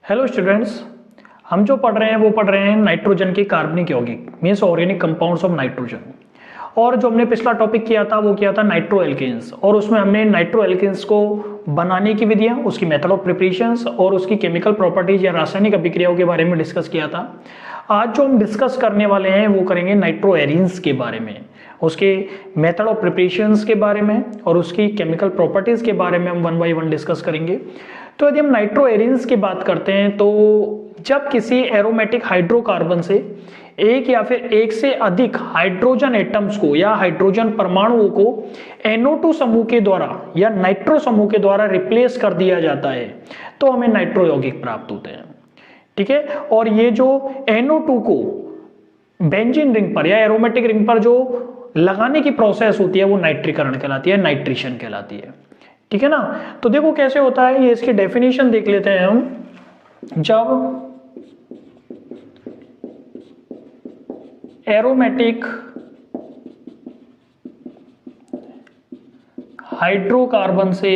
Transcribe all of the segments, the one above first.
Hello students, हम जो पढ़ रहे हैं वो पढ़ रहे हैं नाइट्रोजन के कार्बनिक यौगिक means organic compounds of nitrogen. और जो हमने पिछला टॉपिक किया था वो किया था नाइट्रो एल्केन्स, और उसमें हमने नाइट्रो एल्केन्स को बनाने की विधियां, उसकी मेथड ऑफ प्रिपरेशंस और उसकी केमिकल प्रॉपर्टीज या रासायनिक अभिक्रियाओं के बारे में डिस्कस किया था। आज जो हम डिस्कस करने वाले हैं वो करेंगे नाइट्रो एरीन्स के बारे में, उसके मेथड ऑफ प्रिपरेशंस के बारे में और उसकी केमिकल प्रॉपर्टीज के बारे में हम वन बाय वन डिस्कस करेंगे। तो यदि हम नाइट्रो एरीन्स की बात करते हैं तो जब किसी एरोमेटिक हाइड्रोकार्बन से एक या फिर एक से अधिक हाइड्रोजन एटम्स को या हाइड्रोजन परमाणुओं को NO2 समूह के द्वारा या नाइट्रो समूह के द्वारा रिप्लेस कर दिया जाता है तो हमें नाइट्रो यौगिक प्राप्त होते हैं। ठीक है, और ये जो NO2 को बेंजीन रिंग पर या एरोमेटिक रिंग पर जो लगाने की प्रोसेस होती है वो नाइट्रीकरण कहलाती है, नाइट्रेशन कहलाती है। ठीक है ना। तो देखो कैसे होता है, ये इसकी डेफिनेशन देख लेते हैं हम। जब एरोमेटिक हाइड्रोकार्बन से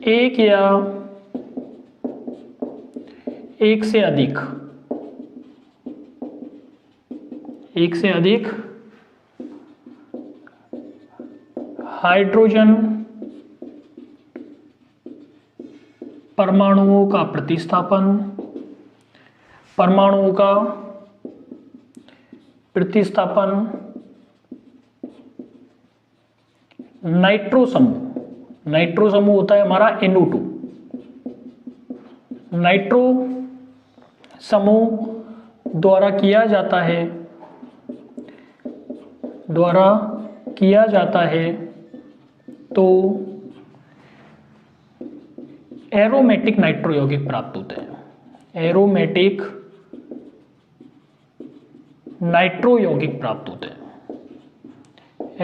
एक या एक से अधिक हाइड्रोजन परमाणुओं का प्रतिस्थापन नाइट्रो समूह होता है हमारा NO2। नाइट्रो समूह द्वारा किया जाता है तो एरोमेटिक नाइट्रो यौगिक प्राप्त होते हैं। एरोमेटिक नाइट्रो यौगिक प्राप्त होते हैं।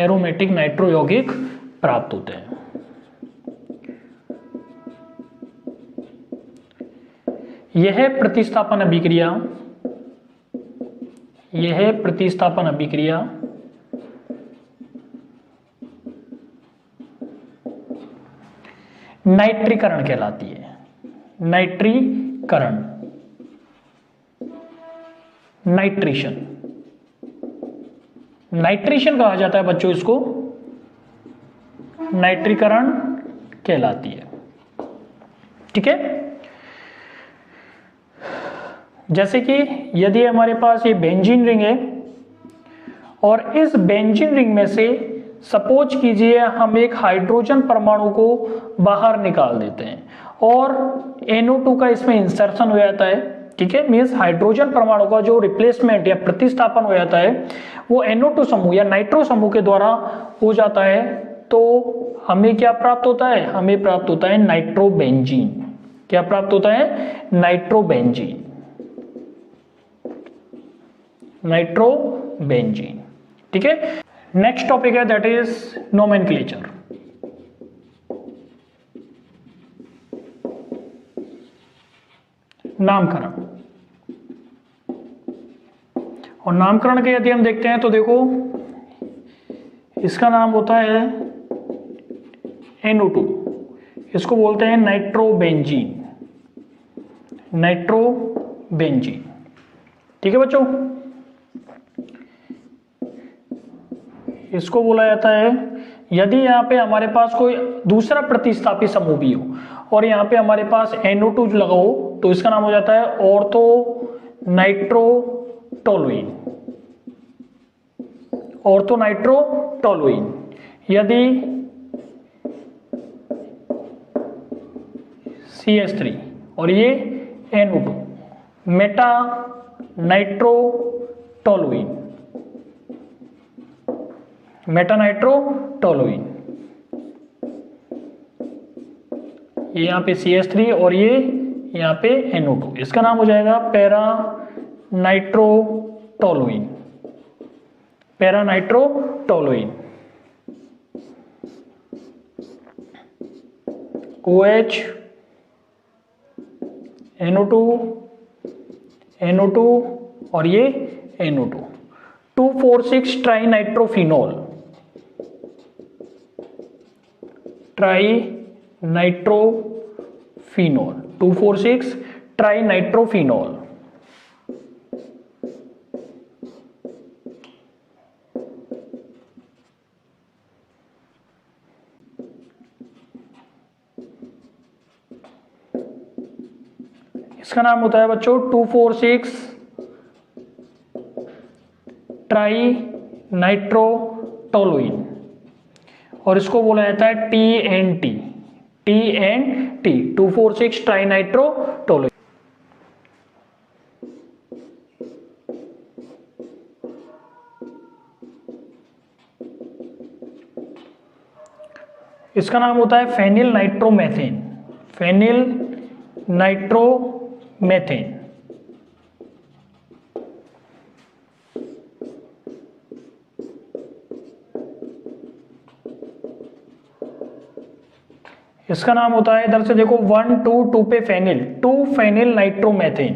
एरोमेटिक नाइट्रो यौगिक प्राप्त होते हैं। यह प्रतिस्थापन अभिक्रिया नाइट्रीकरण कहलाती है। नाइट्रेशन कहा जाता है बच्चों, इसको नाइट्रीकरण कहलाती है। ठीक है, जैसे कि यदि हमारे पास ये बेंजीन रिंग है और इस बेंजीन रिंग में से सपोज कीजिए हम एक हाइड्रोजन परमाणु को बाहर निकाल देते हैं और NO2 का इसमें इंसर्शन हो जाता है। ठीक है, मींस हाइड्रोजन परमाणु का जो रिप्लेसमेंट या प्रतिस्थापन हो जाता है वो NO2 समूह या नाइट्रो समूह के द्वारा हो जाता है, तो हमें क्या प्राप्त होता है? हमें प्राप्त होता है नाइट्रोबेंजीन। क्या प्राप्त होता है? नाइट्रोबेंजीन। ठीक है, नेक्स्ट टॉपिक है दैट इज नोमेनक्लेचर। नामकरण। और नामकरण के यदि हम देखते हैं तो देखो इसका नाम होता है NO2, इसको बोलते हैं नाइट्रोबेंजीन। ठीक है बच्चों, इसको बोला जाता है यदि यहाँ पे हमारे पास कोई दूसरा प्रतिस्थापी समूह भी हो और यहाँ पे हमारे पास NO2 लगा हो तो इसका नाम हो जाता है ऑर्थो नाइट्रोटोलुइन। यदि CH3 और ये NO2 मेटा नाइट्रोटोलुइन। ये यहाँ पे CH3 और ये यहाँ पे NO2, इसका नाम हो जाएगा पैरा नाइट्रोटोलुइन। OH NO2 और ये NO2 2,4,6 try nitrophenol, 2,4,6 try nitrophenol. इसका नाम होता है बच्चों 2,4,6 ट्राई नाइट्रोटोलुइन, और इसको बोला जाता है TNT, TNT, 2,4,6 ट्राई नाइट्रोटोलुइन। इसका नाम होता है फेनिल नाइट्रोमेथेन, फेनिल नाइट्रोमेथेन। इसका नाम होता है, इधर से देखो 1 2 2 पे phenyl, 2 phenyl nitromethane,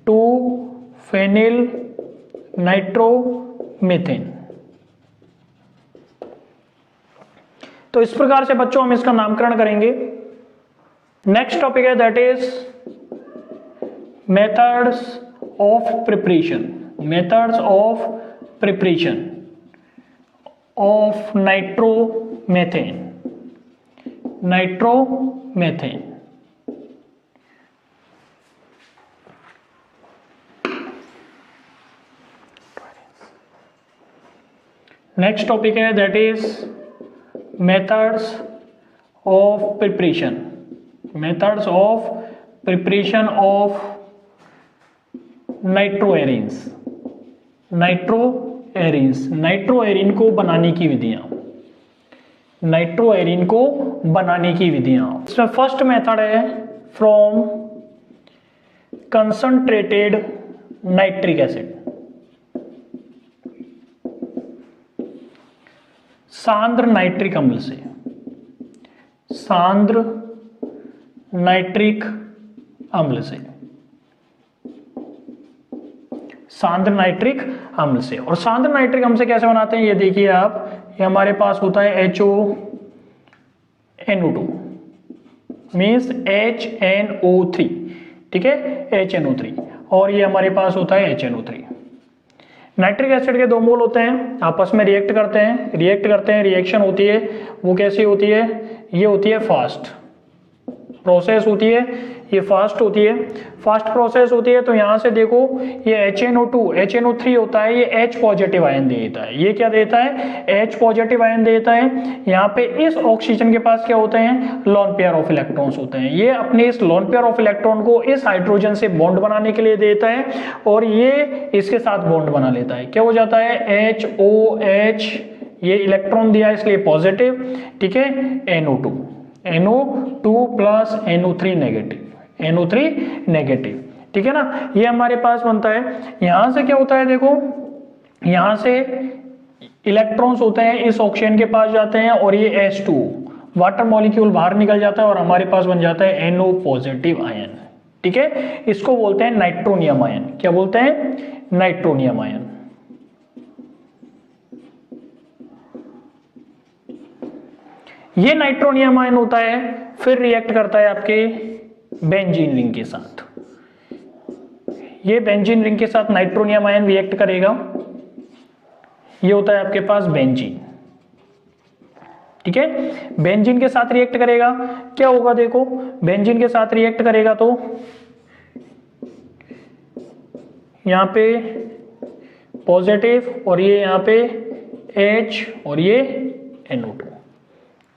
2 phenyl nitromethane. तो इस प्रकार से बच्चों हम इसका नामकरण करेंगे। नेक्स्ट टॉपिक है that is methods of preparation, methods of preparation of nitromethane, nitromethane. Next topic है that is methods of preparation, methods of preparation of nitroarenes, nitroarenes, nitroarene को बनाने की विधियां, नाइट्रोएरिन को बनाने की विधियां। इसमें फर्स्ट मेथड है फ्रॉम कंसंट्रेटेड नाइट्रिक एसिड, सांद्र नाइट्रिक अम्ल से, सांद्र नाइट्रिक अम्ल से, सांद्र नाइट्रिक अम्ल से। और सांद्र नाइट्रिक अम्ल से कैसे बनाते हैं ये देखिए आप, ये हमारे पास होता है HONO2 मीन्स HNO3, ठीक है, HNO3, और ये हमारे पास होता है HNO3। नाइट्रिक एसिड के दो मोल होते हैं, आपस में रिएक्ट करते हैं, रिएक्शन होती है, वो कैसी होती है, ये होती है फास्ट प्रोसेस होती है, ये फास्ट होती है, फास्ट प्रोसेस होती है। तो यहाँ से देखो ये HNO2 HNO3 होता है, ये H पॉजिटिव आयन देता है, ये क्या देता है, H पॉजिटिव आयन देता है। यहाँ पे इस ऑक्सीजन के पास क्या होते हैं, लोन पेयर ऑफ इलेक्ट्रॉन्स होते हैं, ये अपने इस लोन पेयर ऑफ इलेक्ट्रॉन को इस हाइड्रोजन से बॉन्ड बनाने के लिए देता है, और ये इसके साथ बॉन्ड बना लेता है, क्या हो जाता है HOH, ये इलेक्ट्रॉन दिया इसलिए पॉजिटिव, ठीक है, NO2 plus NO3 negative, NO3 negative, ठीक है ना, ये हमारे पास बनता है। यहां से क्या होता है देखो, यहां से इलेक्ट्रॉन्स होते हैं इस ऑक्सीजन के पास जाते हैं, और ये H2 वाटर मॉलिक्यूल बाहर निकल जाता है, और हमारे पास बन जाता है NO पॉजिटिव आयन, ठीक है, इसको बोलते हैं नाइट्रोनियम आयन। क्या बोलते हैं, नाइट्रोनियम आयन। ये नाइट्रोनियम आयन होता है, फिर रिएक्ट करता है आपके बेंजीन रिंग के साथ, ये बेंजीन रिंग के साथ नाइट्रोनियम आयन रिएक्ट करेगा, ये होता है आपके पास बेंजीन, ठीक है, बेंजीन के साथ रिएक्ट करेगा, क्या होगा देखो, बेंजीन के साथ रिएक्ट करेगा तो यहां पे पॉजिटिव, और ये यहां पे H, और ये NO2,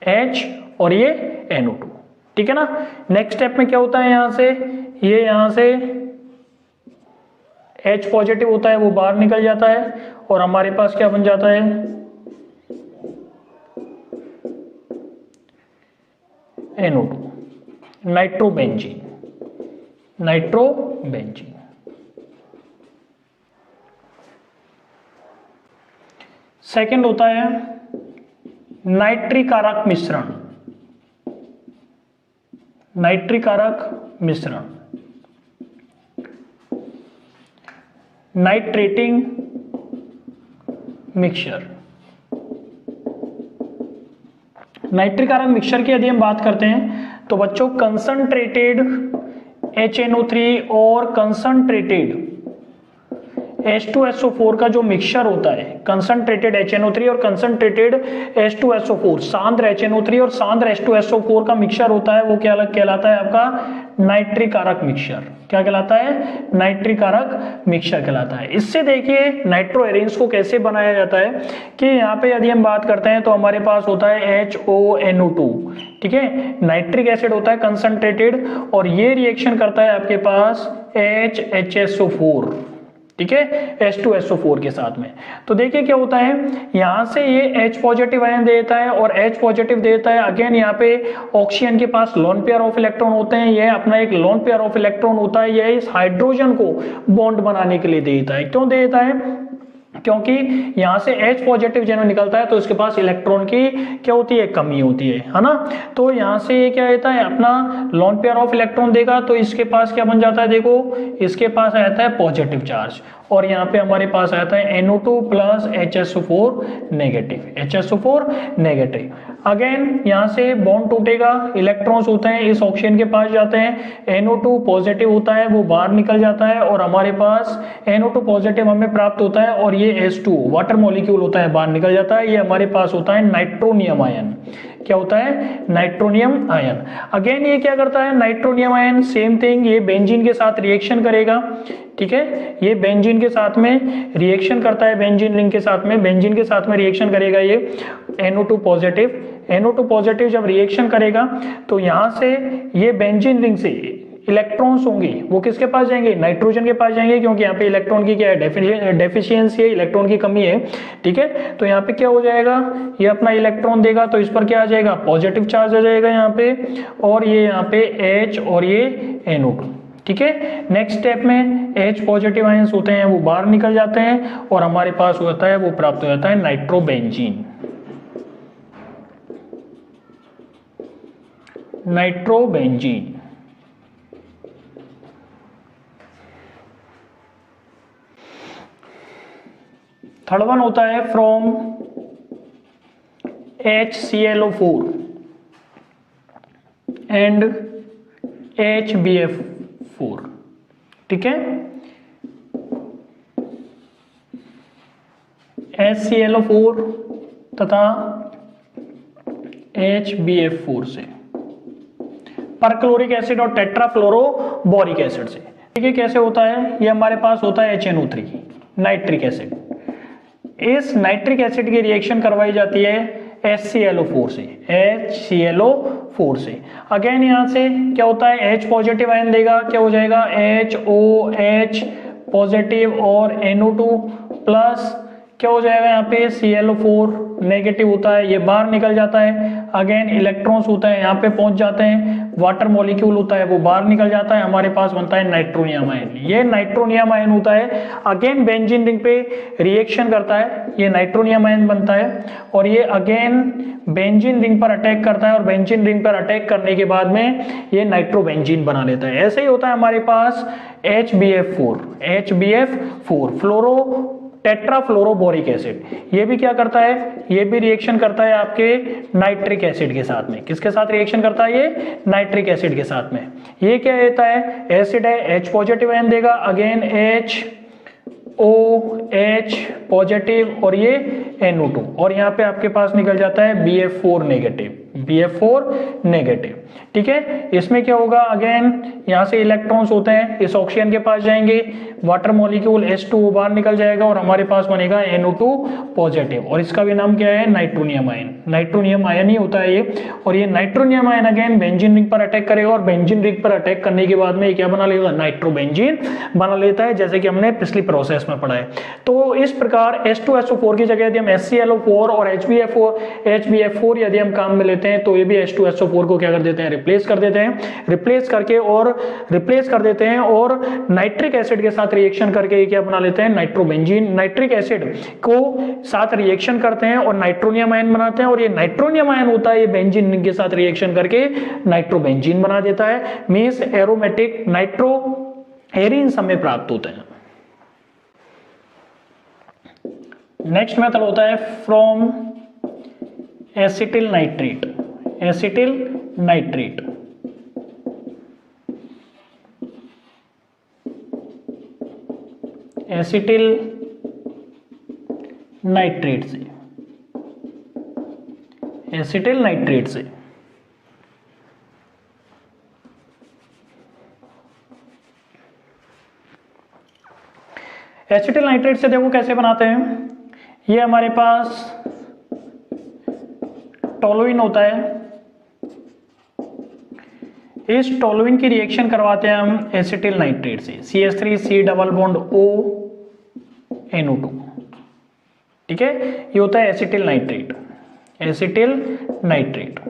H और ये NO2, ठीक है ना। नेक्स्ट स्टेप में क्या होता है, यहां से ये यहां से H पॉजिटिव होता है, वो बाहर निकल जाता है, और हमारे पास क्या बन जाता है, NO2, नाइट्रोबेंजीन, नाइट्रोबेंजीन। सेकंड होता है नाइट्रिकारक मिश्रण, नाइट्रिकारक मिश्रण, नाइट्रेटिंग मिक्सचर, नाइट्रिक कारक मिक्सचर की यदि हम बात करते हैं तो बच्चों कंसंट्रेटेड HNO3 और कंसंट्रेटेड H2SO4 का जो मिक्सचर होता है, कंसंट्रेटेड HNO3 और कंसंट्रेटेड H2SO4, सांद्र HNO3 और सांद्र H2SO4 का मिक्सचर होता है, वो क्या कहलाता है आपका नाइट्रिक कारक मिक्सचर। क्या कहलाता है? नाइट्रिक कारक मिक्सचर कहलाता है। इससे देखिए नाइट्रो एरेंज को कैसे बनाया जाता है कि यहाँ पे यदि हम बात करते हैं तो हमारे पास होता है HONO2, ठीक है, नाइट्रिक एसिड होता है कंसंट्रेटेड, और ये रिएक्शन करता है आपके पास HHSO4, ठीक है, H2SO4 के साथ में। तो देखिए क्या होता है, यहां से ये H पॉजिटिव आयन देता है और H पॉजिटिव देता है। अगेन यहाँ पे ऑक्सीजन के पास लोन पेयर ऑफ इलेक्ट्रॉन होते हैं, यह अपना एक लोन पेयर ऑफ इलेक्ट्रॉन होता है, यह इस हाइड्रोजन को बॉन्ड बनाने के लिए देता है। क्यों देता है? क्योंकि यहां से H पॉजिटिव जब निकलता है तो इसके पास इलेक्ट्रॉन की क्या होती है? कमी होती है ना। तो यहां से ये क्या रहता है, अपना लोन पेयर ऑफ इलेक्ट्रॉन देगा, तो इसके पास क्या बन जाता है, देखो इसके पास आता है पॉजिटिव चार्ज, और यहाँ पे हमारे पास आता है NO2 plus HSO4 negative, HSO4 negative. Again यहाँ से बॉन्ड टूटेगा, इलेक्ट्रॉन्स होते हैं इस ऑक्सीजन के पास जाते हैं, NO2 पॉजिटिव होता है वो बाहर निकल जाता है, और हमारे पास NO2 पॉजिटिव हमें प्राप्त होता है, और ये H2 वाटर मॉलिक्यूल होता है बाहर निकल जाता है, ये हमारे पास होता है नाइट्रोनियम आयन। क्या होता है? Nitronium ion. अगेन ये क्या करता है, नाइट्रोनियम आयन सेम थिंग, ये बेंजीन के साथ रिएक्शन करेगा, ठीक है, ये बेंजीन के साथ में रिएक्शन करता है, बेंजीन रिंग के साथ में, बेंजीन के साथ में रिएक्शन करेगा ये NO2 पॉजिटिव। NO2 पॉजिटिव जब रिएक्शन करेगा तो यहां से ये बेंजीन रिंग से इलेक्ट्रॉन्स होंगे वो किसके पास जाएंगे? नाइट्रोजन के पास जाएंगे, क्योंकि यहाँ पे इलेक्ट्रॉन की क्या है? डेफिशिएंसी है, इलेक्ट्रॉन की कमी है, ठीक है। तो यहाँ पे क्या हो जाएगा, ये अपना इलेक्ट्रॉन देगा तो इस पर क्या आ जाएगा? पॉजिटिव चार्ज आ जाएगा यहाँ पे, और ये यहाँ पे H और ये NO2, ठीक है। नेक्स्ट स्टेप में H पॉजिटिव आयंस होते हैं वो बाहर निकल जाते हैं, और हमारे पास होता है वो प्राप्त हो जाता है नाइट्रोबेंजीन, नाइट्रोबेंजीन। थर्ड वन होता है फ्रॉम HClO4 एंड HbF4, ठीक है। HClO4 तथा HbF4 से, परक्लोरिक एसिड और टेट्राफ्लोरोबोरिक एसिड से। देखिए कैसे होता है, ये हमारे पास होता है HNO3 नाइट्रिक एसिड, इस नाइट्रिक एसिड की रिएक्शन करवाई जाती है HClO4 से, HClO4 से। अगेन यहां से क्या होता है, H पॉजिटिव आयन देगा, क्या हो जाएगा HOH पॉजिटिव, और NO2 प्लस क्या हो जाएगा यहाँ पे ClO4 नेगेटिव होता है, ये बाहर निकल जाता है। अगेन इलेक्ट्रॉन्स होता है यहाँ पे पहुंच जाते हैं, वाटर मॉलिक्यूल होता है वो बाहर निकल जाता है, हमारे पास बनता है नाइट्रोनियम आयन। ये नाइट्रोनियम आयन होता है, अगेन बेंजीन रिंग पे रिएक्शन करता है, ये नाइट्रोनियम आयन बनता है, और ये अगेन बेंजीन रिंग पर अटैक करता है, और बेंजीन रिंग पर अटैक करने के बाद में ये नाइट्रोबेंजीन बना लेता है। ऐसे ही होता है हमारे पास HbF4 फ्लोरो टेट्राफ्लोरोबोरिक एसिड, ये भी क्या करता है, ये भी रिएक्शन करता है आपके नाइट्रिक एसिड के साथ में। किसके साथ रिएक्शन करता है? ये नाइट्रिक एसिड के साथ में। ये क्या देता है? एसिड है, H पॉजिटिव आयन देगा, अगेन HOH पॉजिटिव, और ये NO2, और यहाँ पे आपके पास निकल जाता है BF4 नेगेटिव, BF4 नेगेटिव, ठीक है। इसमें क्या होगा, अगेन यहाँ से इलेक्ट्रॉन्स होते हैं इस ऑक्सीजन के पास जाएंगे, वाटर मॉलिक्यूल H2 बाहर निकल जाएगा, और हमारे पास बनेगा NO2 पॉजिटिव, और इसका भी नाम क्या है? नाइट्रोनियम आयन, नाइट्रोनियम आयन ही होता है ये। और ये nitronium ion again benzene ring पर अटैक करेगा, और बेंजीन रिंग पर अटैक करने के बाद में ये क्या बना लेगा? नाइट्रोबेंजीन बना लेता है, जैसे कि हमने पिछली प्रोसेस में पढ़ा है। तो इस प्रकार H2SO4 की जगह यदि हम HClO4 और HbF4 यदि हम काम में लेते हैं तो ये भी H2SO4 को क्या कर देते हैं? रिप्लेस कर देते हैं, रिप्लेस कर देते हैं, और नाइट्रिक एसिड के साथ रिएक्शन करके ये क्या बना लेते हैं? नाइट्रोबेंजीन। नाइट्रिक एसिड को साथ रिएक्शन करते हैं और नाइट्रोनियम आयन बनाते हैं, और ये नाइट्रोनियम आयन होता है, ये बेंजीन रिंग के साथ रिएक्शन करके नाइट्रोबेंजीन बना देता है। मींस एरोमेटिक नाइट्रो एरीन्स हमें प्राप्त होते हैं। नेक्स्ट मेथड होता है from acetyl nitrate, acetyl nitrate, acetyl nitrate से, एसिटिल नाइट्रेट से। एसिटिल नाइट्रेट से देखो कैसे बनाते हैं। ये हमारे पास टोलुइन होता है, इस टोलुइन की रिएक्शन करवाते हैं हम एसिटिल नाइट्रेट से, CH3 double bond O NO2, ठीक है। ये होता है एसिटिल नाइट्रेट, एसिटिल नाइट्रेट।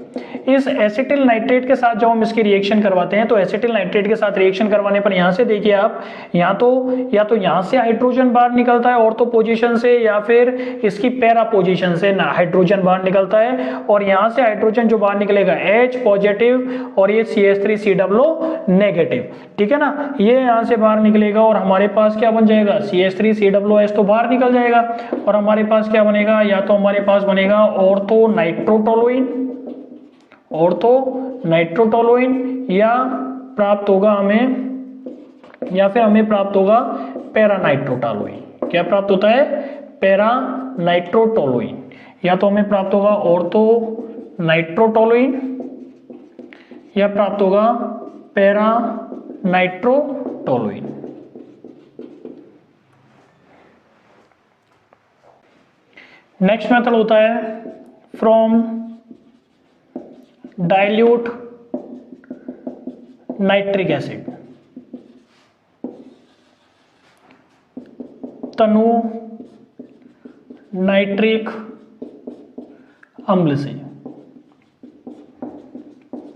इस एसिटिल नाइट्रेट के साथ जब हम इसकी रिएक्शन करवाते हैं तो एसिटिल नाइट्रेट के साथ रिएक्शन करवाने पर यहां से देखिए आप, या तो यहां से हाइड्रोजन बाहर निकलता है ऑर्थो पोजीशन से, या फिर इसकी पैरा पोजीशन से हाइड्रोजन बाहर निकलता है, और यहां से हाइड्रोजन जो बाहर निकलेगा H पॉजिटिव और ये CH3COO नेगेटिव, ठीक है ना। ये यहां से बाहर निकलेगा और हमारे पास क्या बन जाएगा, CH3COOH तो बाहर निकल जाएगा, और हमारे पास क्या बनेगा, या तो हमारे पास बनेगा ऑर्थो नाइट्रोटोलुइन, ऑर्थो नाइट्रोटोलुइन, या प्राप्त होगा हमें, या फिर हमें प्राप्त होगा पैरा नाइट्रोटोलुइन। क्या प्राप्त होता है, पैरा नाइट्रोटोलुइन, या तो हमें प्राप्त होगा ऑर्थो नाइट्रोटोलुइन, या प्राप्त होगा पैरा नाइट्रोटोलुइन। नेक्स्ट मेथड होता है from dilute nitric acid, Tanu nitric अम्ल से,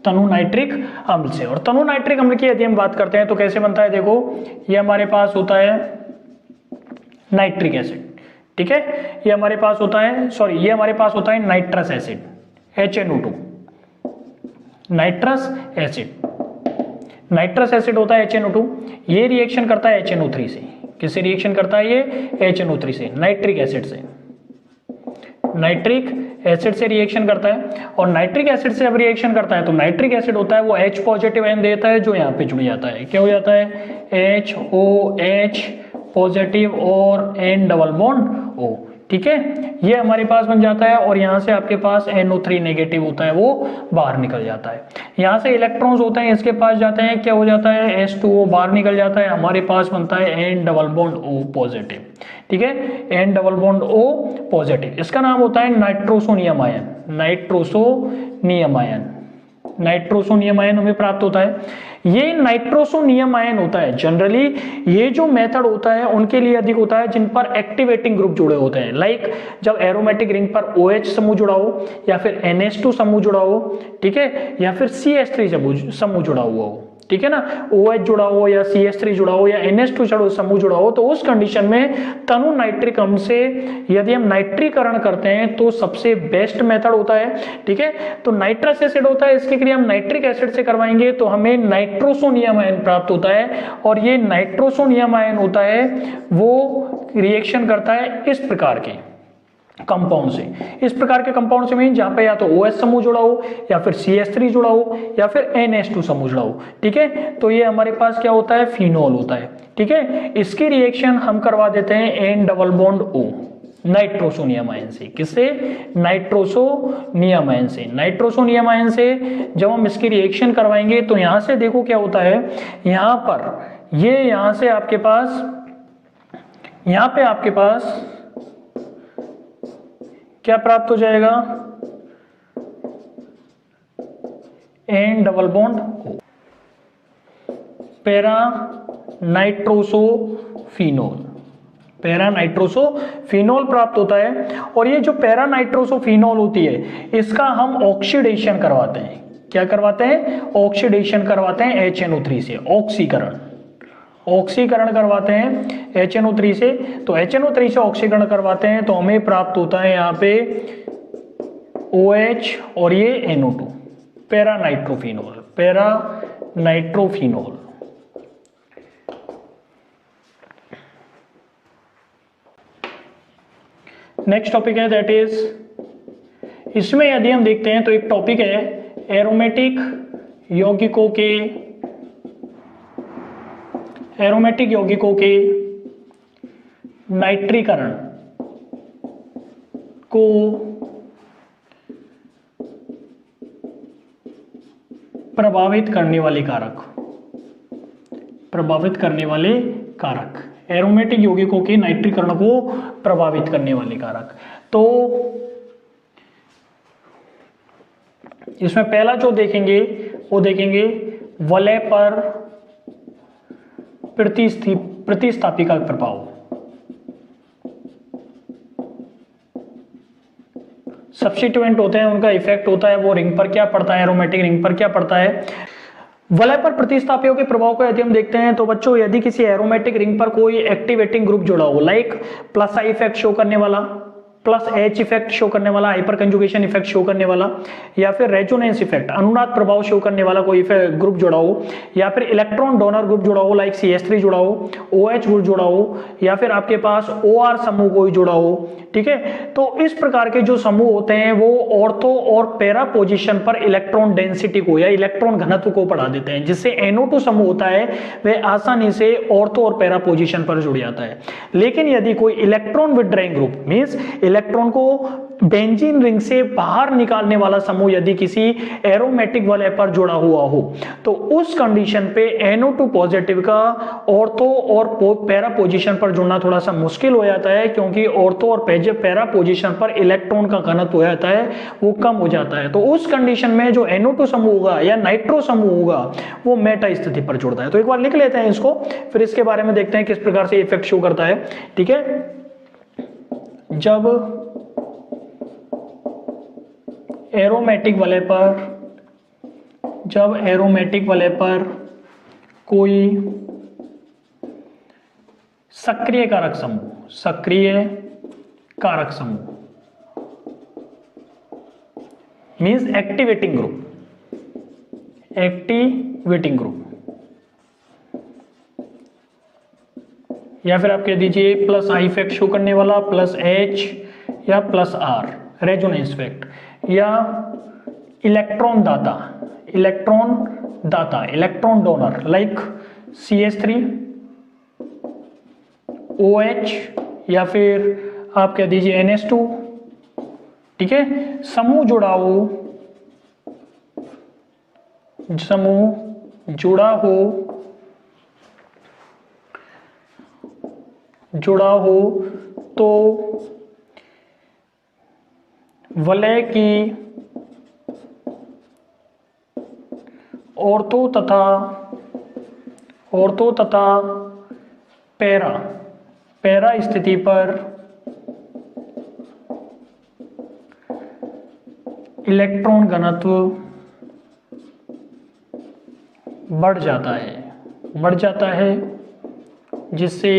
तनु नाइट्रिक अम्ल से। और तनु नाइट्रिक अम्ल की यदि हम बात करते हैं तो कैसे बनता है, देखो ये हमारे पास होता है नाइट्रिक एसिड, ठीक है। ये हमारे पास होता है, सॉरी ये हमारे पास होता है nitrous acid HNO2, nitrous acid, nitrous acid होता है HNO2। ये रिएक्शन करता है HNO3 से, किससे रिएक्शन करता है ये, HNO3 से, नाइट्रिक एसिड से, नाइट्रिक एसिड से रिएक्शन करता है। और नाइट्रिक एसिड से जब रिएक्शन करता है तो नाइट्रिक एसिड होता है वो H पॉजिटिव आयन देता है, जो यहाँ पे जुड़ जाता है, क्या हो जाता है, HOH पॉजिटिव और N डबल बॉन्ड O, ठीक है। ये हमारे पास बन जाता है, और यहाँ से आपके पास NO3 नेगेटिव होता है, वो बाहर निकल जाता है। यहाँ से इलेक्ट्रॉन्स होते हैं इसके पास जाते हैं, क्या हो जाता है, H2O बाहर निकल जाता है, हमारे पास बनता है N double bond O positive, ठीक है, N double bond O positive. इसका नाम होता है nitrosonium ion, nitrosonium ion, nitrosonium ion हमें प्राप्त होता है। ये नाइट्रोसोनियम आयन होता है, जनरली ये जो मेथड होता है उनके लिए अधिक होता है जिन पर एक्टिवेटिंग ग्रुप जुड़े होते हैं, लाइक जब एरोमेटिक रिंग पर OH समूह जुड़ा हो, या फिर NH2 समूह जुड़ा हो, ठीक है, या फिर CH3 समूह जुड़ा हुआ हो, ठीक है ना, OH जुड़ा हो या CH3 जुड़ा हो या NH2 समूह जुड़ा हो, तो उस कंडीशन में तनु नाइट्रिक अम्ल से यदि हम नाइट्रीकरण करते हैं तो सबसे बेस्ट मेथड होता है, ठीक है। तो नाइट्रस एसिड होता है, इसके क्रिया हम नाइट्रिक एसिड से करवाएंगे तो हमें नाइट्रोसोनियम आयन प्राप्त होता है, और ये नाइट्रोसोनियम आयन होता है वो रिएक्शन करता है इस प्रकार के कंपाउंड से, इस प्रकार के कंपाउंड से मीन जहां पे या तो OH समूह जुड़ा हो, या फिर CH3 जुड़ा हो, या फिर NH2 समूह जुड़ा हो, ठीक है। तो ये हमारे पास क्या होता है, फिनोल होता है, ठीक है। इसकी रिएक्शन हम करवा देते हैं N double bond O nitrosonium ion से, किससे, नाइट्रोसोनियम आयन से। नाइट्रोसोनियम आयन से जब हम इसकी रिएक्शन करवाएंगे तो यहां से देखो क्या होता है, यहां पर ये यहां से आपके पास, यहां पे आपके पास क्या प्राप्त हो जाएगा, N double bond O, para nitrosophenol, para nitrosophenol प्राप्त होता है। और ये जो पैरा नाइट्रोसोफिनोल होती है इसका हम ऑक्सीडेशन करवाते हैं, क्या करवाते हैं, ऑक्सीडेशन करवाते हैं HNO3 से, ऑक्सीकरण, ऑक्सीकरण करवाते हैं HNO3 से। तो HNO3 से ऑक्सीकरण करवाते हैं तो हमें प्राप्त होता है यहाँ पे OH और ये NO2, para nitrophenol, para nitrophenol. Next topic है दैट इज इसमें यदि हम देखते हैं तो एक टॉपिक है एरोमेटिक यौगिकों के नाइट्रीकरण को प्रभावित करने वाले कारक, एरोमेटिक यौगिकों के नाइट्रीकरण को प्रभावित करने वाले कारक। तो इसमें पहला जो देखेंगे वो देखेंगे वलय पर प्रतिस्थापी का प्रभाव। सब्स्टिट्यूएंट होते हैं, उनका इफेक्ट होता है वो रिंग पर क्या पड़ता है, एरोमेटिक रिंग पर क्या पड़ता है। वलय पर प्रतिस्थापियों के प्रभाव को यदि हम देखते हैं तो बच्चों, यदि किसी एरोमेटिक रिंग पर कोई एक्टिवेटिंग ग्रुप जुड़ा हो, like plus I effect show करने वाला, प्लस एच इफेक्ट शो करने वाला, हाइपर कंजुगेशन इफेक्ट शो करने वाला, या फिर रेजोनेंस इफेक्ट अनुनाद प्रभाव शो करने वाला कोई ग्रुप जुड़ा हो, या फिर इलेक्ट्रॉन डोनर ग्रुप जुड़ा हो लाइक CH3 जुड़ा हो, OH ग्रुप जुड़ा हो, या फिर आपके पास OR समूह कोई जुड़ा हो, ठीक है। तो इस प्रकार के जो समूह होते हैं वो ऑर्थो और पैरा पोजीशन पर इलेक्ट्रॉन डेंसिटी को या इलेक्ट्रॉन घनत्व को बढ़ा देते हैं, जिससे NO2 समूह होता है वह आसानी से ऑर्थो और पैरा पोजीशन पर जुड़ जाता है। लेकिन यदि कोई electron withdrawing group means electron को बेंजीन रिंग से बाहर निकालने वाला समूह यदि किसी एरोमेटिक वलय पर जुड़ा हुआ हो तो उस कंडीशन पे NO2 पॉजिटिव का ऑर्थो और पैरा पोजीशन पर जुड़ना थोड़ा सा मुश्किल हो जाता है, क्योंकि ऑर्थो और पैरा पोजीशन पर इलेक्ट्रॉन का घनत्व हो जाता है वो कम हो जाता है। तो उस कंडीशन में जो NO2 समूह होगा या नाइट्रो समूह होगा वो मेटा स्थिति पर जुड़ता है। तो एक बार लिख लेते हैं इसको, फिर इसके बारे में देखते हैं किस प्रकार से इफेक्ट शो करता है, ठीक है। जब एरोमेटिक वलय पर कोई सक्रिय कारक समूह मींस एक्टिवेटिंग ग्रुप या फिर आप कह दीजिए प्लस आई इफेक्ट शो करने वाला, प्लस H या प्लस R रेजोनेंस इफेक्ट, या electron donor like CH3 OH या फिर आप कह दीजिए NH2, ठीक है। समूह जुड़ा हो तो वलय की ऑर्थो तथा पैरा स्थिति पर इलेक्ट्रॉन घनत्व बढ़ जाता है जिससे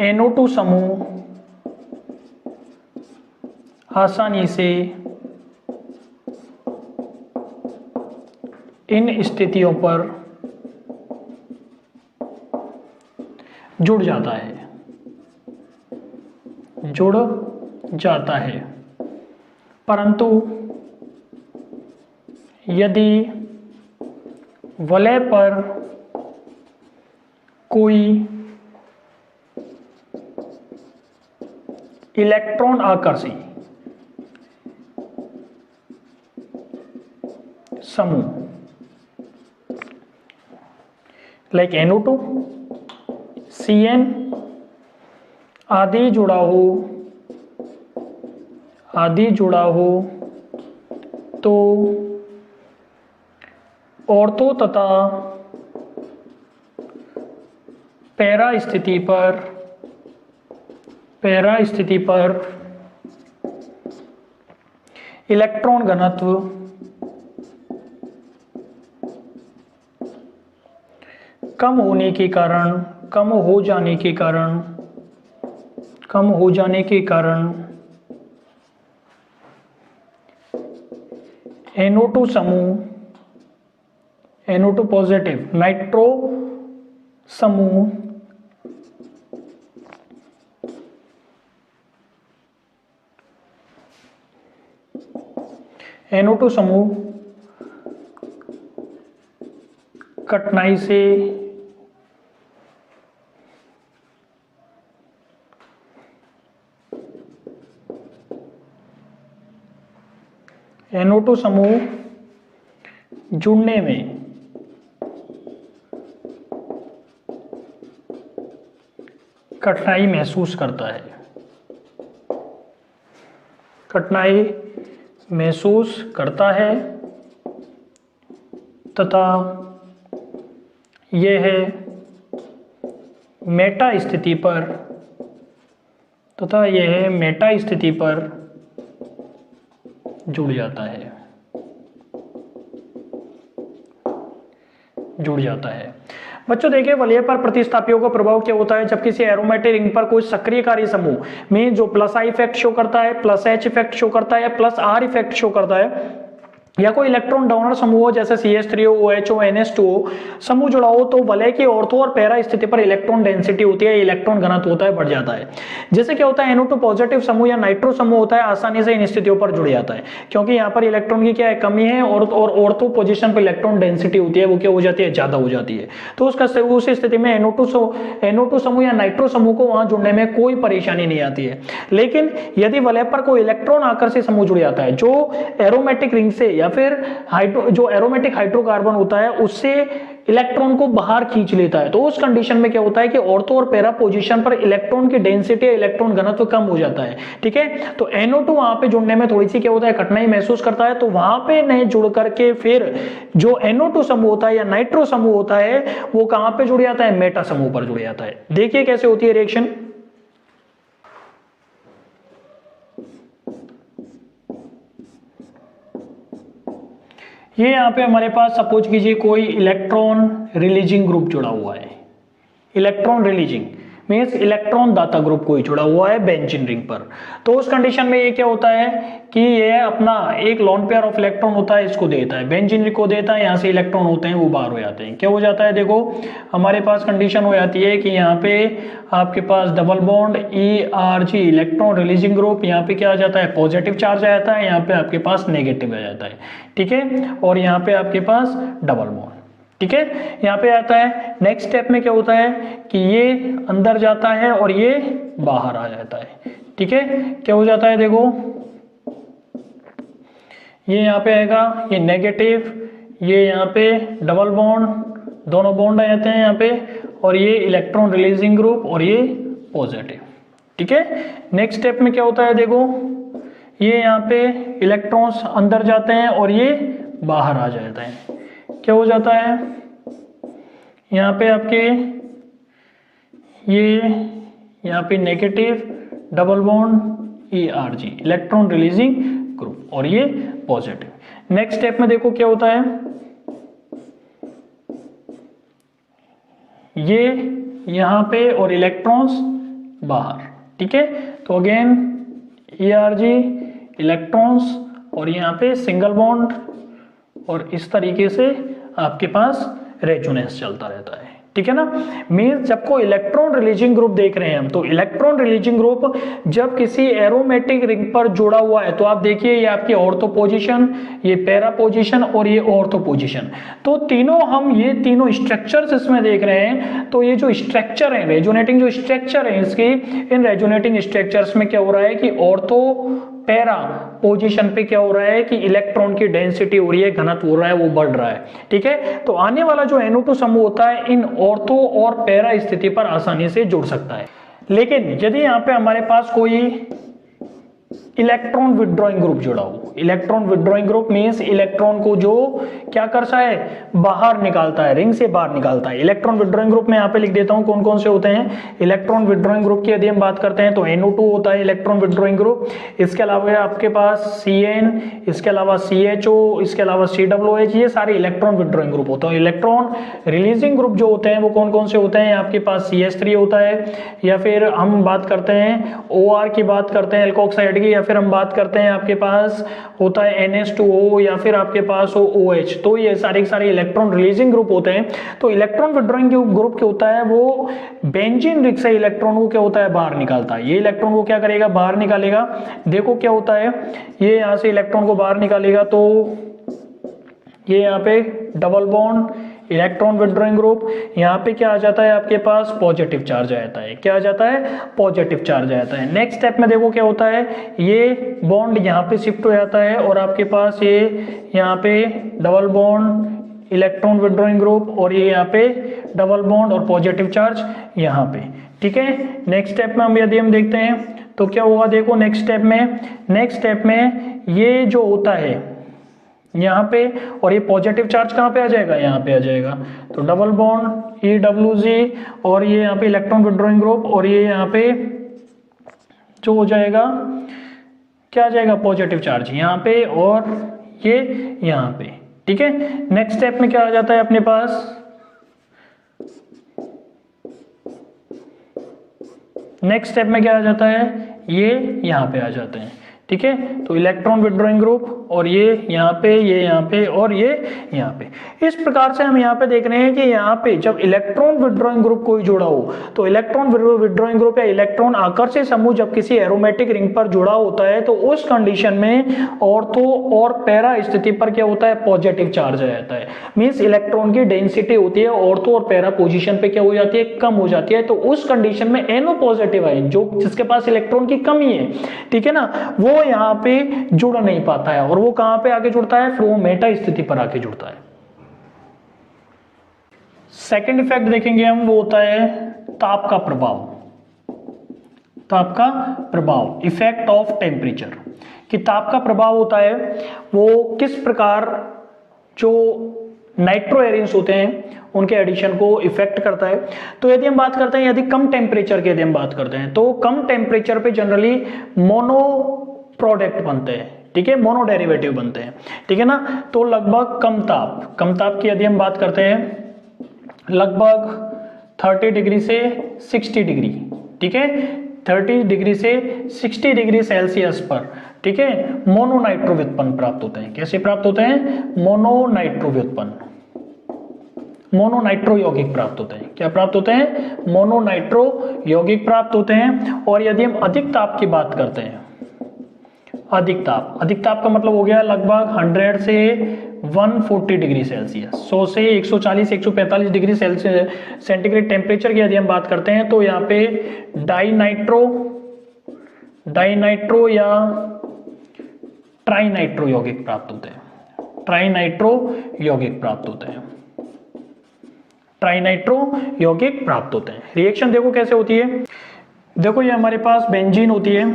NO2 समूह आसानी से इन स्थितियों पर जुड़ जाता है। परंतु यदि वलय पर कोई इलेक्ट्रॉन आकर्षी समूह लाइक NO2 CN आदि जुड़ा हो तो ऑर्थो तथा पैरा स्थिति पर इलेक्ट्रॉन घनत्व कम हो जाने के कारण NO2 पॉजिटिव नाइट्रो समूह NO2 समूह कठिनाई से NO2 समूह जुड़ने में कठिनाई महसूस करता है, कठिनाई महसूस करता है तथा यह मेटा स्थिति पर जुड़ जाता है। बच्चों देखिए वलय पर प्रतिस्थापियों का प्रभाव क्या होता है जब किसी एरोमेटिक रिंग पर कोई सक्रियकारी समूह में जो प्लस आई इफेक्ट शो करता है, प्लस एच इफेक्ट शो करता है, प्लस आर इफेक्ट शो करता है, या कोई इलेक्ट्रॉन डोनर समूह हो जैसे CH3O, OHO, NH2O समूह जुड़ा हो, तो वलय की ऑर्थो और पैरा स्थिति पर इलेक्ट्रॉन डेंसिटी होती है, इलेक्ट्रॉन घनत्व होता है, बढ़ जाता है। जैसे क्या होता है NO2 पॉजिटिव समूह या नाइट्रो समूह होता है, आसानी से इन स्थितियों पर जुड़ जाता है क्योंकि यहाँ पर इलेक्ट्रॉन की क्या है, कमी है, और ऑर्थो पोजिशन पर इलेक्ट्रॉन डेंसिटी होती है, वो क्या हो जाती है, ज्यादा हो जाती है। तो उस स्थिति में NO2 समूह या नाइट्रो समूह को वहां जुड़ने में कोई परेशानी नहीं आती है। लेकिन यदि वलय पर कोई इलेक्ट्रॉन आकर्षित समूह जुड़ जाता है जो एरोमेटिक रिंग से या फिर जो एरोमेटिक हाइड्रोकार्बन होता है उससे इलेक्ट्रॉन को बाहर खींच लेता है, तो उस कंडीशन में क्या होता है कि ऑर्थो और पैरा पोजीशन पर इलेक्ट्रॉन की डेंसिटी, इलेक्ट्रॉन घनत्व कम हो जाता है। ठीक है, तो NO2 वहां पे जुड़ने में थोड़ी सी क्या होता है, कठिनाई महसूस करता है, तो वहां पे नहीं जुड़ करके फिर जो NO2 समूह होता है या नाइट्रो समूह होता है वो कहां पे जुड़ जाता है, मेटा समूह पर जुड़ जाता है। देखिए कैसे होती है रिएक्शन। ये यहाँ पे हमारे पास सपोज कीजिए कोई इलेक्ट्रॉन रिलीजिंग ग्रुप जुड़ा हुआ है, इलेक्ट्रॉन रिलीजिंग मीन्स इलेक्ट्रॉन दाता ग्रुप कोई जुड़ा हुआ है बेंजीन रिंग पर। तो उस कंडीशन में ये क्या होता है कि ये अपना एक लॉन पेयर ऑफ इलेक्ट्रॉन होता है, इसको देता है, बेंजीन रिंग को देता है, यहाँ से इलेक्ट्रॉन होते हैं वो बाहर हो जाते हैं। क्या हो जाता है, देखो हमारे पास कंडीशन हो जाती है कि यहाँ पे आपके पास double bond ERG electron releasing group, यहाँ पे क्या आ जाता है, पॉजिटिव चार्ज आ जाता है, यहाँ पे आपके पास नेगेटिव आ जाता है। ठीक है, और यहाँ पे आपके पास डबल बॉन्ड। ठीक है, यहाँ पे आता है नेक्स्ट स्टेप में क्या होता है कि ये अंदर जाता है और ये बाहर आ जाता है। ठीक है, क्या हो जाता है, देखो ये यहाँ पे आएगा, ये नेगेटिव, ये यहाँ पे डबल बॉन्ड, दोनों बॉन्ड आ जाते हैं यहाँ पे, और ये इलेक्ट्रॉन रिलीजिंग ग्रुप और ये पॉजिटिव। ठीक है, नेक्स्ट स्टेप में क्या होता है, देखो ये यहाँ पे इलेक्ट्रॉन्स अंदर जाते हैं और ये बाहर आ जाते हैं। क्या हो जाता है, यहाँ पे आपके ये यहाँ पे negative double bond ERG electron releasing group और ये पॉजिटिव। नेक्स्ट स्टेप में देखो क्या होता है, ये यहाँ पे और इलेक्ट्रॉन्स बाहर। ठीक है, तो अगेन ERG इलेक्ट्रॉन्स और यहाँ पे सिंगल बॉन्ड, और इस तरीके से आपके पास रेजोनेंस चलता रहता है। ठीक है ना, मींस जब को इलेक्ट्रॉन रिलीजिंग ग्रुप देख रहे हैं हम, तो इलेक्ट्रॉन रिलीजिंग ग्रुप जब किसी एरोमेटिक रिंग पर जुड़ा हुआ है, तो आप देखिए ये आपकी ऑर्थो पोजीशन, ये पैरा पोजीशन और ये ऑर्थो पोजीशन, तो तीनों हम ये तीनों स्ट्रक्चर्स इसमें देख रहे हैं। तो ये जो स्ट्रक्चर है, रेजोनेटिंग जो स्ट्रक्चर है इसकी, इन रेजोनेटिंग स्ट्रक्चर्स में क्या हो रहा है कि ऑर्थो पैरा पोजीशन पे क्या हो रहा है कि इलेक्ट्रॉन की डेंसिटी हो रही है, घनत्व हो रहा है, वो बढ़ रहा है। ठीक है, तो आने वाला जो NO2 समूह होता है इन ऑर्थो और पैरा स्थिति पर आसानी से जुड़ सकता है। लेकिन यदि यहाँ पे हमारे पास कोई इलेक्ट्रॉन विड्रॉइंग ग्रुप जुड़ा हो, electron withdrawing group means electron को जो क्या करता है, बाहर निकालता है, रिंग से बाहर निकालता है। इलेक्ट्रॉन विड्रॉइंग ग्रुप में यहाँ पे लिख देता हूँ कौन कौन से होते हैं। इलेक्ट्रॉन विड्रॉइंग ग्रुप की यदि हम बात करते हैं तो NO2 होता है इलेक्ट्रॉन विड्रॉइंग ग्रुप, इसके अलावा आपके पास CN, इसके अलावा CHO, इसके अलावा COOH, ये सारे इलेक्ट्रॉन विड्रॉइंग ग्रुप होते हैं। इलेक्ट्रॉन रिलीजिंग ग्रुप जो होते हैं वो कौन कौन से होते हैं, आपके पास CH3 होता है, या फिर हम बात करते हैं OR की बात करते हैं एल्कोक्साइड की, या फिर हम बात करते हैं आपके पास होता है NH2O या फिर आपके पास हो OH, तो ये सारे के सारे इलेक्ट्रॉन रिलीजिंग ग्रुप होते हैं। तो इलेक्ट्रॉन विड्रॉइंग ग्रुप क्या होता है, वो बेंजीन रिंग से इलेक्ट्रॉन को क्या होता है बाहर निकालता है। ये इलेक्ट्रॉन को क्या करेगा, बाहर निकालेगा। देखो क्या होता है, ये यहां से इलेक्ट्रॉन को बाहर निकालेगा तो ये यहाँ पे double bond electron withdrawing group, यहाँ पे क्या आ जाता है आपके पास पॉजिटिव चार्ज आ जाता है। क्या आ जाता है, पॉजिटिव चार्ज आ जाता है। नेक्स्ट स्टेप में देखो क्या होता है, ये बॉन्ड यहाँ पे शिफ्ट हो जाता है और आपके पास ये यहाँ पे double bond electron withdrawing group और ये यहाँ पे डबल बॉन्ड और पॉजिटिव चार्ज यहाँ पे। ठीक है, नेक्स्ट स्टेप में हम यदि हम देखते हैं तो क्या होगा, देखो नेक्स्ट स्टेप में ये जो होता है यहाँ पे, और ये पॉजिटिव चार्ज कहाँ पे आ जाएगा, यहाँ पे आ जाएगा। तो डबल बॉन्ड EWG और ये यहाँ पे इलेक्ट्रॉन विड्रॉइंग ग्रुप और ये यहाँ पे जो हो जाएगा क्या आ जाएगा, पॉजिटिव चार्ज यहाँ पे और ये यहाँ पे। ठीक है, नेक्स्ट स्टेप में क्या आ जाता है अपने पास, नेक्स्ट स्टेप में क्या आ जाता है, ये यहाँ पे आ जाते हैं। ठीक है, तो इलेक्ट्रॉन विड्रॉइंग ग्रुप और ये यहाँ पे, ये यहाँ पे और ये यहाँ पे। इस प्रकार से हम यहाँ पे देख रहे हैं कि यहाँ पे जब इलेक्ट्रॉन विड्रॉइंग ग्रुप कोई जुड़ा हो तो इलेक्ट्रॉन विड्रॉइंग ग्रुप या इलेक्ट्रॉन आकर्षित समूह जब किसी एरोमेटिक रिंग पर जुड़ा होता है तो उस कंडीशन में ऑर्थो और पैरा स्थिति पर क्या होता है, पॉजिटिव चार्ज आ जाता है। मीन्स इलेक्ट्रॉन की डेंसिटी होती है ऑर्थो और पैरा पोजिशन पे क्या हो जाती है, कम हो जाती है। तो उस कंडीशन में NO पॉजिटिव आयन जो जिसके पास इलेक्ट्रॉन की कमी है, ठीक है ना, वो यहाँ पे जुड़ नहीं पाता है और वो कहां पे आके जुड़ता है, फिर वो मेटा स्थिति पर आके जुड़ता है। सेकंड इफेक्ट देखेंगे हम, वो होता है ताप का प्रभाव। ताप का प्रभाव, इफेक्ट ऑफ टेम्परेचर, कि ताप का प्रभाव होता है वो किस प्रकार जो नाइट्रो एरियंस होते हैं उनके एडिशन को इफेक्ट करता है। तो यदि हम बात करते हैं, यदि कम टेम्परेचर की यदि हम बात करते हैं तो कम टेम्परेचर पे जनरली मोनो प्रोडक्ट बनते हैं। ठीक है, मोनो डेरिवेटिव बनते हैं। ठीक है ना, तो लगभग कम ताप की यदि हम बात करते हैं लगभग 30 डिग्री से 60 डिग्री, ठीक है, 30 डिग्री से 60 डिग्री सेल्सियस पर, ठीक है, मोनोनाइट्रो व्युत्पन्न प्राप्त होते हैं। कैसे प्राप्त होते हैं, मोनोनाइट्रो व्युत्पन्न, मोनोनाइट्रो यौगिक प्राप्त होते हैं। क्या प्राप्त होते हैं, मोनोनाइट्रो यौगिक प्राप्त होते हैं। और यदि हम अधिक ताप की बात करते हैं, अधिक ताप का मतलब हो गया लगभग 100 से 140 डिग्री सेल्सियस, 100 से 140 145 डिग्री सेंटीग्रेड टेम्परेचर की यदि हम बात करते हैं तो यहाँ पे डाइनाइट्रो या ट्राइनाइट्रो यौगिक प्राप्त होते हैं। ट्राइनाइट्रो यौगिक प्राप्त होते हैं, ट्राइनाइट्रो यौगिक प्राप्त होते हैं। रिएक्शन देखो कैसे होती है, देखो ये हमारे पास बेंजीन होती है,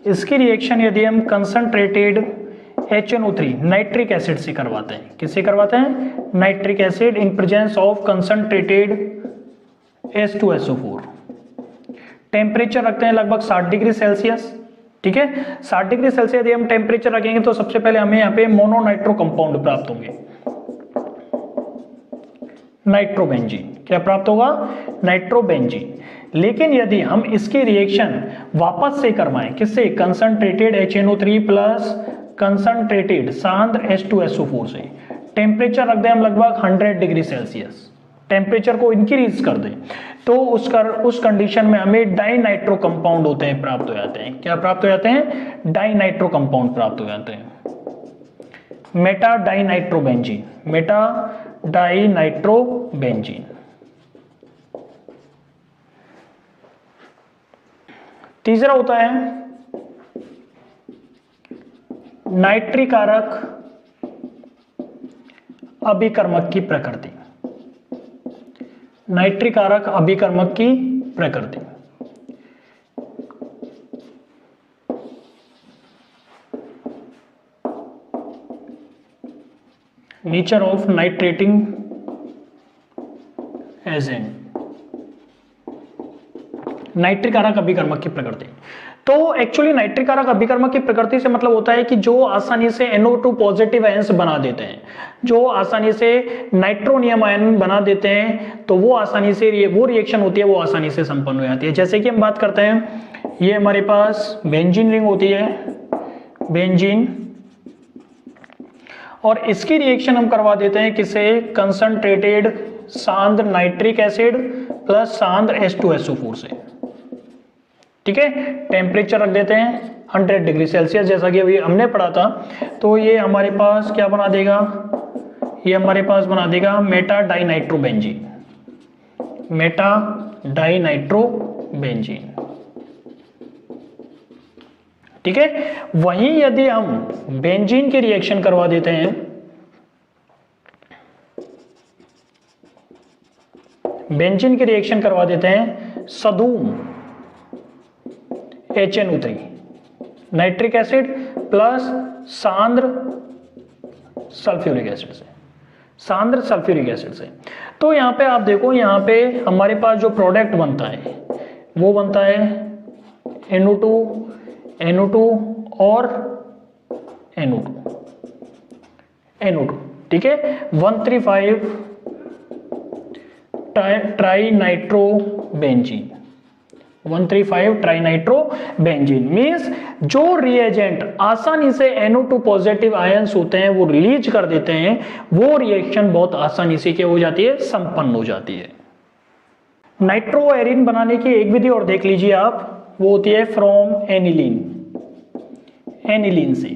इसकी रिएक्शन यदि हम कंसंट्रेटेड HNO3 नाइट्रिक एसिड से करवाते हैं, किससे करवाते हैं, nitric acid in presence of concentrated H2SO4, temperature रखते हैं लगभग 60 डिग्री सेल्सियस। ठीक है, 60 डिग्री सेल्सियस यदि हम टेम्परेचर रखेंगे तो सबसे पहले हमें यहाँ पे मोनोनाइट्रो कंपाउंड प्राप्त होंगे, नाइट्रोबेंजीन। क्या प्राप्त होगा, नाइट्रोबेंजीन। लेकिन यदि हम इसकी रिएक्शन वापस से करवाएं, किससे, concentrated HNO3 plus concentrated सांद्र H2SO4 से, टेम्परेचर रख दें हम लगभग 100 डिग्री सेल्सियस, टेम्परेचर को इंक्रीज कर दें तो उस कंडीशन में हमें डाइनाइट्रो कंपाउंड होते हैं, प्राप्त हो जाते हैं। क्या प्राप्त हो जाते हैं, डाइनाइट्रो कंपाउंड प्राप्त हो जाते हैं, मेटा डाइनाइट्रोबेंजीन, मेटा डाइनाइट्रोबेंजीन। तीसरा होता है नाइट्रिकारक अभिकर्मक की प्रकृति, नाइट्रिकारक अभिकर्मक की प्रकृति। Nature of nitrating agent, nitric आरक अभिकर्मक की प्रकृति। तो एक्चुअली नाइट्रिक आरक अभिकर्मक की प्रकृति से मतलब होता है कि जो आसानी से NO2 पॉजिटिव आयंस बना देते हैं, जो आसानी से नाइट्रोनियम आयन बना देते हैं, तो वो आसानी से वो रिएक्शन होती है, वो आसानी से संपन्न हो जाती है। जैसे कि हम बात करते हैं, ये हमारे पास बेंजीन रिंग होती है, बेंजीन, और इसकी रिएक्शन हम करवा देते हैं किसे, कंसंट्रेटेड सांद्र नाइट्रिक एसिड प्लस सांद्र H2SO4 से। ठीक है, टेम्परेचर रख देते हैं 100 डिग्री सेल्सियस, जैसा कि अभी हमने पढ़ा था। तो ये हमारे पास क्या बना देगा, ये हमारे पास बना देगा मेटा डाइनाइट्रोबेंजीन, मेटा डाइनाइट्रोबेंजीन। ठीक है, वहीं यदि हम बेंजीन की रिएक्शन करवा देते हैं, बेंजीन की रिएक्शन करवा देते हैं सदूम HNO3 नाइट्रिक एसिड प्लस सांद्र सल्फ्यूरिक एसिड से, सांद्र सल्फ्यूरिक एसिड से। तो यहां पे आप देखो, यहां पे हमारे पास जो प्रोडक्ट बनता है वो बनता है NO2 और NO2। ठीक है, 135 ट्राइनाइट्रोबेंजीन, 135 ट्राइनाइट्रोबेंजीन मींस जो रिएजेंट आसानी से NO2 पॉजिटिव आयंस होते हैं वो रिलीज कर देते हैं, वो रिएक्शन बहुत आसानी से क्या हो जाती है, संपन्न हो जाती है। नाइट्रोएरिन बनाने की एक विधि और देख लीजिए आप, वो होती है फ्रॉम एनिलीन, एनिलीन से।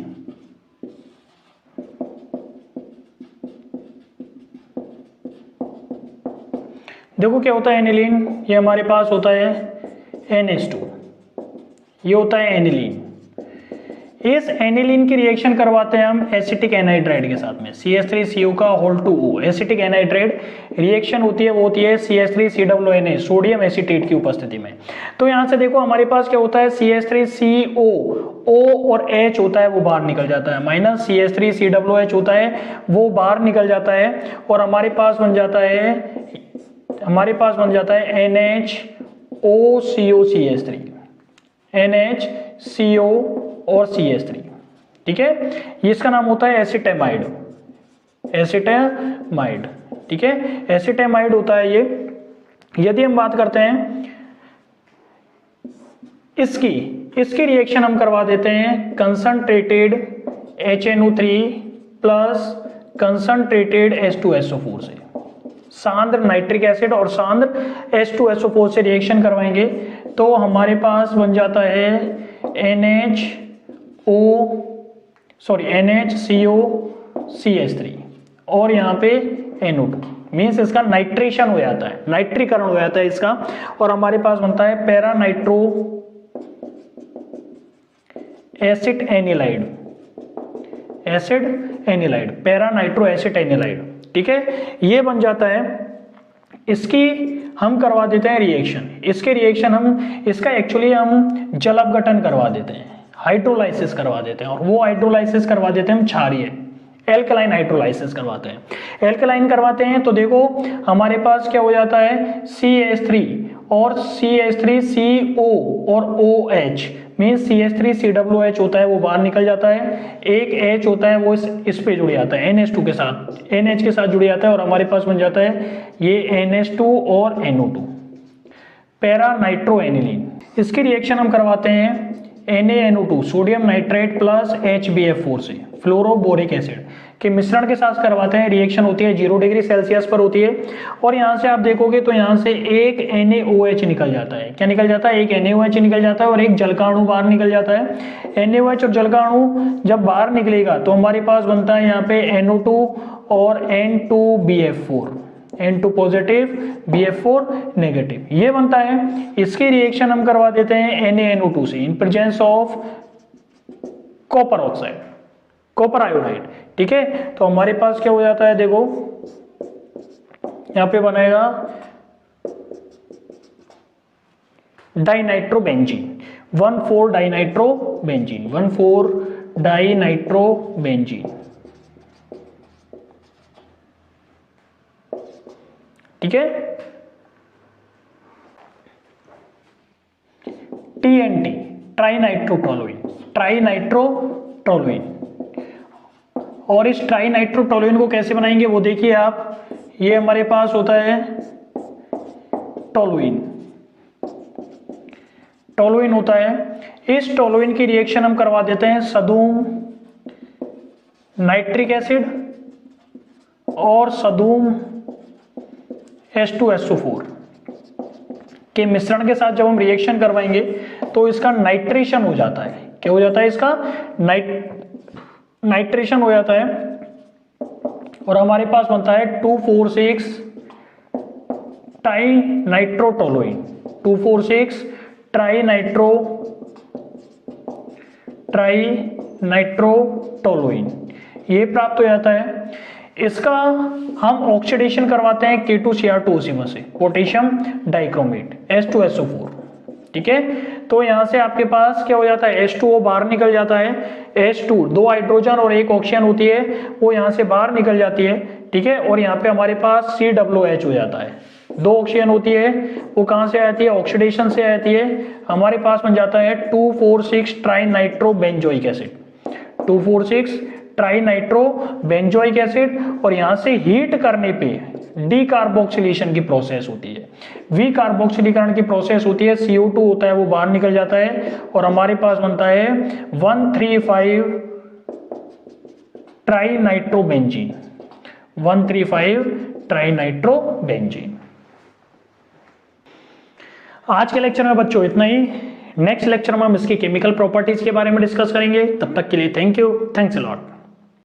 देखो क्या होता है एनिलीन, ये हमारे पास होता है NH2, ये होता है एनिलीन। इस एनिलीन की रिएक्शन करवाते हैं हम एसिटिक एनहाइड्राइड के साथ में, CH3CO का whole 2O। Acetic anhydride reaction होती है, वो होती है CH3COONA, सोडियम एसीटेट की उपस्थिति में। तो यहां से देखो हमारे पास क्या होता है, CH3CO, O और H होता है वो बाहर निकल जाता है, माइनस CH3COOH होता है वो बाहर निकल जाता है, और हमारे पास बन जाता है NHOCOCH3, NHCO और CH3। ठीक है, ये इसका नाम होता है एसिटेमाइड, एसिटेमाइड। ठीक है, एसिटेमाइड होता है ये। यदि हम बात करते हैं इसकी रिएक्शन हम करवा देते हैं concentrated HNO3 plus concentrated H2SO4 से, सांद्र नाइट्रिक एसिड और सांद्र H2SO4 से रिएक्शन करवाएंगे, तो हमारे पास बन जाता है NHCOCH3 और यहाँ पे NO2, मीन्स इसका नाइट्रेशन हो जाता है, नाइट्रीकरण हो जाता है इसका, और हमारे पास बनता है para nitro acid anilide, acid anilide, para nitro acid anilide. ठीक है, ये बन जाता है। इसकी हम करवा देते हैं रिएक्शन, इसके रिएक्शन हम इसका एक्चुअली हम जल अपघटन करवा देते हैं, हाइड्रोलाइसिस करवा देते हैं, और वो हाइड्रोलाइसिस करवा देते हैं हम क्षारीय एल्कलाइन हाइड्रोलाइसिस करवाते हैं। एल्कलाइन करवाते हैं तो देखो हमारे पास क्या हो जाता है, CH3 और CH3CO और OH मीन्स CH3COOH होता है वो बाहर निकल जाता है, एक H होता है वो इस पे जुड़ जाता है NH2 के साथ, NH के साथ जुड़ जाता है, और हमारे पास बन जाता है ये NH2 और NO2, पैरा नाइट्रो एनिलीन। इसकी रिएक्शन हम करवाते हैं NaNO2 sodium nitrate plus HBF4 से, फ्लोरोबोरिक एसिड के मिश्रण के साथ करवाते हैं। रिएक्शन होती है 0 डिग्री सेल्सियस पर होती है, और यहाँ से आप देखोगे तो यहाँ से एक NaOH निकल जाता है। क्या निकल जाता है, एक NaOH निकल जाता है और एक जल का अणु बाहर निकल जाता है। NaOH और जल का अणु जब बाहर निकलेगा तो हमारे पास बनता है यहाँ पे NO2 और N2BF4, N2 positive BF4 negative, ये बनता है। इसकी रिएक्शन हम करवा देते हैं NaNO2 से in presence of copper oxide, copper iodide. ठीक है, तो हमारे पास क्या हो जाता है, देखो यहां पे बनेगा डाइनाइट्रोबेंजीन, 1,4 डाइनाइट्रोबेंजीन, 1,4 डाइनाइट्रोबेंजीन। ठीक है, TNT, ट्राइनाइट्रोटोलुइन, ट्राइनाइट्रोटोलुइन। और इस ट्राइनाइट्रोटोलुइन को कैसे बनाएंगे वो देखिए आप, ये हमारे पास होता है टोलुइन, टोलुइन होता है। इस टोलुइन की रिएक्शन हम करवा देते हैं सदूम नाइट्रिक एसिड और सदूम H2SO4 के मिश्रण के साथ जब हम रिएक्शन करवाएंगे तो इसका नाइट्रेशन हो जाता है। क्या हो जाता है? इसका नाइट्रेशन हो जाता है और हमारे पास बनता है 2,4,6 ट्राइनाइट्रोटोलुइन, 2,4,6 ट्राइनाइट्रोटोलुइन ये प्राप्त हो जाता है। इसका हम ऑक्सीडेशन करवाते हैं K2Cr2 में से, पोटेशियम डाइक्रोमेट H2SO4, ठीक है। तो यहां से आपके पास क्या हो जाता है, H2O बाहर निकल जाता है, H2 दो हाइड्रोजन और एक ऑक्सीजन होती है वो यहां से बाहर निकल जाती है, ठीक है। और यहाँ पे हमारे पास COOH हो जाता है, दो ऑक्सीजन होती है वो कहां से आती है, ऑक्सीडेशन से आती है। हमारे पास बन जाता है 2,4,6 ट्राइनाइट्रोबेंजोइक एसिड, 2,4,6 ट्राइनाइट्रोबेंजोइक एसिड। और यहां से हीट करने पे डीकार्बोक्सिलेशन की प्रोसेस होती है, विकार्बोक्सिलीकरण की प्रोसेस होती है, CO2 होता है वो बाहर निकल जाता है और हमारे पास बनता है 135 ट्राइनाइट्रोबेंजीन, 135 ट्राइनाइट्रोबेंजीन। आज के लेक्चर में बच्चों इतना ही। नेक्स्ट लेक्चर में हम इसकी केमिकल प्रॉपर्टीज के बारे में डिस्कस करेंगे। तब तक के लिए thank you, thanks a lot.